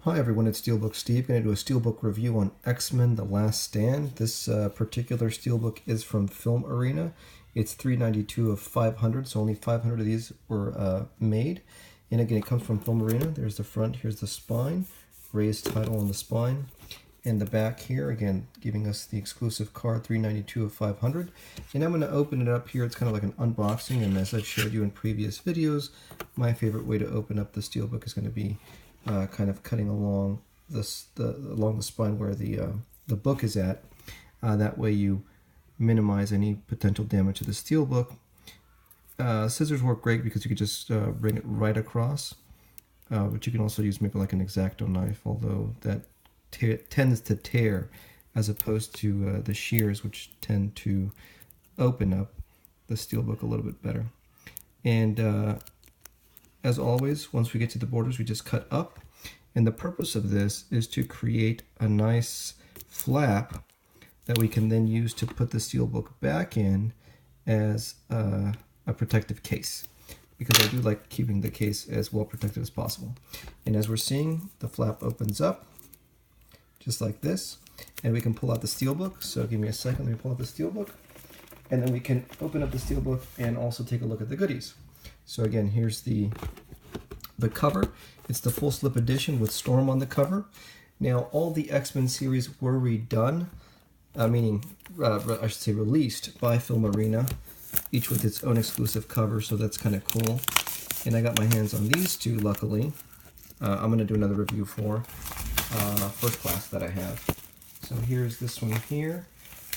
Hi everyone, it's Steelbook Steve. Going to do a Steelbook review on X-Men: The Last Stand. This particular Steelbook is from Filmarena. It's 392 of 500, so only 500 of these were made. And again, it comes from Filmarena. There's the front, here's the spine, raised title on the spine. And the back here, again, giving us the exclusive card, 392 of 500. And I'm going to open it up here. It's kind of like an unboxing, and as I've showed you in previous videos, my favorite way to open up the Steelbook is going to be kind of cutting along along the spine where the book is at. That way you minimize any potential damage to the Steelbook. Scissors work great because you could just bring it right across, but you can also use maybe like an X-Acto knife, although that tends to tear as opposed to the shears, which tend to open up the Steelbook a little bit better. And as always, once we get to the borders, we just cut up. And the purpose of this is to create a nice flap that we can then use to put the Steelbook back in as a protective case, because I do like keeping the case as well protected as possible. And as we're seeing, the flap opens up just like this, and we can pull out the Steelbook. So give me a second, let me pull out the Steelbook, and then we can open up the Steelbook and also take a look at the goodies. So again, here's the cover. It's the full slip edition with Storm on the cover. Now, all the X-Men series were redone, meaning, I should say released by Filmarena, each with its own exclusive cover, so that's kind of cool. And I got my hands on these two, luckily. I'm going to do another review for First Class that I have. So here's this one here.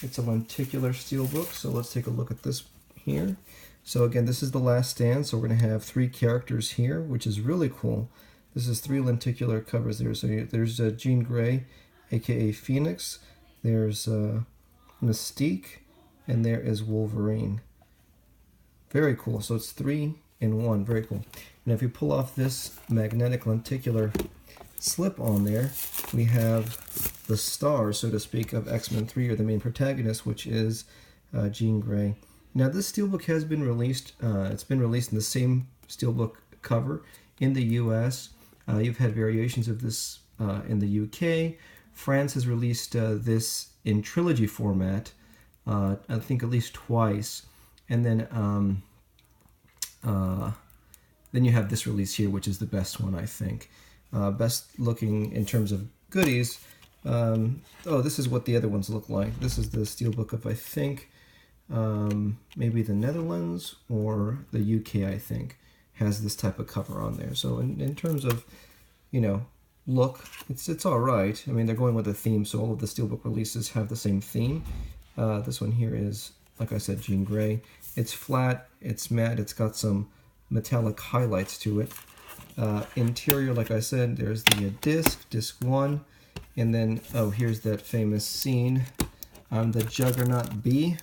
It's a lenticular Steelbook, so let's take a look at this here. So again, this is The Last Stand, so we're going to have 3 characters here, which is really cool. This is 3 lenticular covers there. So there's Jean Grey, aka Phoenix, there's Mystique, and there is Wolverine. Very cool. So it's 3 in 1, very cool. And if you pull off this magnetic lenticular slip on there, we have the star, so to speak, of X-Men 3, or the main protagonist, which is Jean Grey. Now, this Steelbook has been released. It's been released in the same Steelbook cover in the US. You've had variations of this in the UK. France has released this in trilogy format, I think at least twice. And then you have this release here, which is the best one, I think. Best looking in terms of goodies. Oh, this is what the other ones look like. This is the Steelbook of, I think, maybe the Netherlands or the UK, I think, has this type of cover on there. So in terms of, you know, look, it's all right. I mean, they're going with a theme, so all of the Steelbook releases have the same theme. This one here is, like I said, Jean Grey. It's flat, it's matte, it's got some metallic highlights to it. Interior, like I said, there's the disc 1, and then, oh, here's that famous scene on the Juggernaut Bee.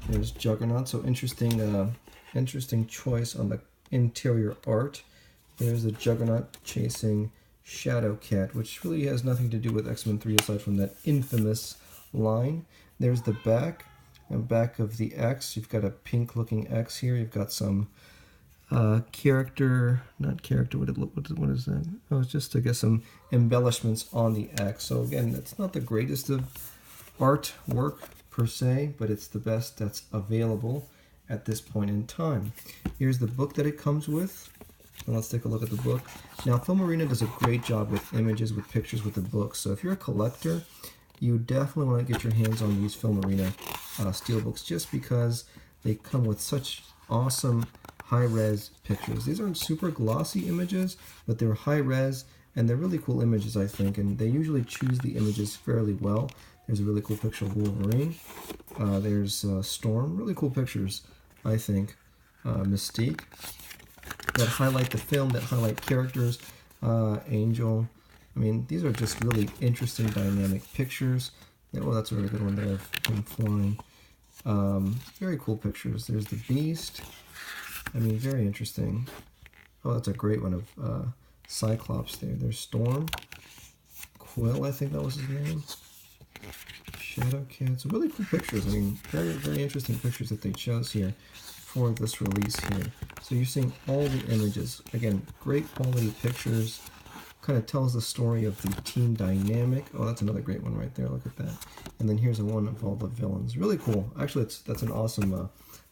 There's Juggernaut, so interesting choice on the interior art. There's the Juggernaut chasing Shadowcat, which really has nothing to do with X-Men 3 aside from that infamous line. There's the back of the X. You've got a pink-looking X here. You've got some what is that? Oh, it's just, I guess, some embellishments on the X. So again, it's not the greatest of artwork per se, but it's the best that's available at this point in time. Here's the book that it comes with, and let's take a look at the book. Now, Filmarena does a great job with images, with pictures, with the book. So if you're a collector, you definitely want to get your hands on these Filmarena Steelbooks, just because they come with such awesome high-res pictures. These aren't super glossy images, but they're high-res, and they're really cool images, I think, and they usually choose the images fairly well. There's a really cool picture of Wolverine. There's Storm. Really cool pictures, I think. Mystique. That highlight the film, that highlight characters. Angel. I mean, these are just really interesting, dynamic pictures. Oh, that's a really good one there of him flying. Very cool pictures. There's the Beast. I mean, very interesting. Oh, that's a great one of Cyclops there. There's Storm. Quill, I think that was his name. Shadowcat. So really cool pictures. I mean, very, very interesting pictures that they chose here for this release here. So you're seeing all the images. Again, great quality pictures. kind of tells the story of the team dynamic. Oh, that's another great one right there. Look at that. And then here's a one of all the villains. Really cool. Actually, that's an awesome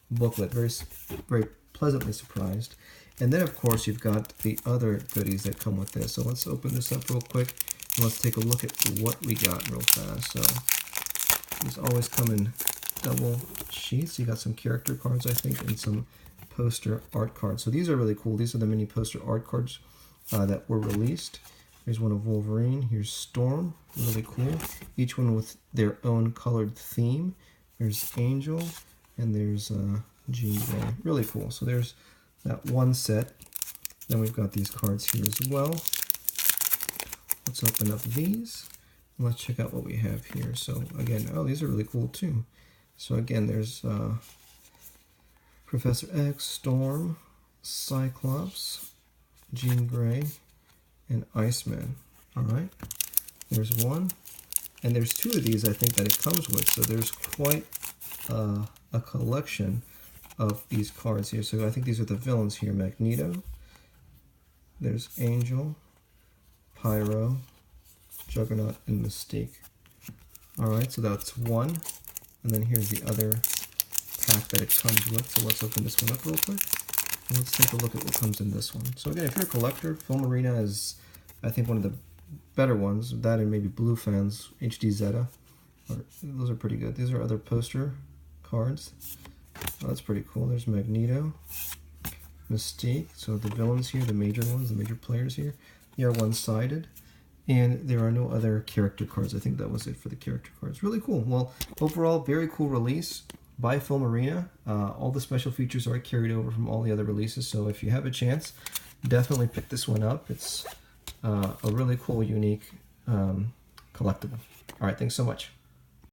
booklet. Very pleasantly surprised. And then, of course, you've got the other goodies that come with this. So let's open this up real quick, and let's take a look at what we got real fast. So these always come in double sheets. You got some character cards, I think, and some poster art cards. So these are really cool. These are the mini poster art cards that were released. Here's one of Wolverine. Here's Storm. Really cool. Each one with their own colored theme. There's Angel, and there's Jean Grey. Really cool. So there's that one set. Then we've got these cards here as well. Let's open up these. And let's check out what we have here. So again, oh, these are really cool too. So again, there's Professor X, Storm, Cyclops, Jean Grey, and Iceman. All right, there's one. And there's two of these, I think, that it comes with. So there's quite a collection of these cards here. So I think these are the villains here. Magneto, there's Angel, Pyro, Juggernaut, and Mystique. Alright, so that's one. And then here's the other pack that it comes with. So let's open this one up real quick. And let's take a look at what comes in this one. So again, if you're a collector, Filmarena is, I think, one of the better ones. That and maybe Blue Fans, HD Zeta. Those are pretty good. These are other poster cards. Oh, that's pretty cool. There's Magneto, Mystique. So the villains here, the major ones, the major players here. They are one-sided. And there are no other character cards. I think that was it for the character cards. Really cool. Well, overall, very cool release by Filmarena. All the special features are carried over from all the other releases. So if you have a chance, definitely pick this one up. It's a really cool, unique collectible. All right, thanks so much.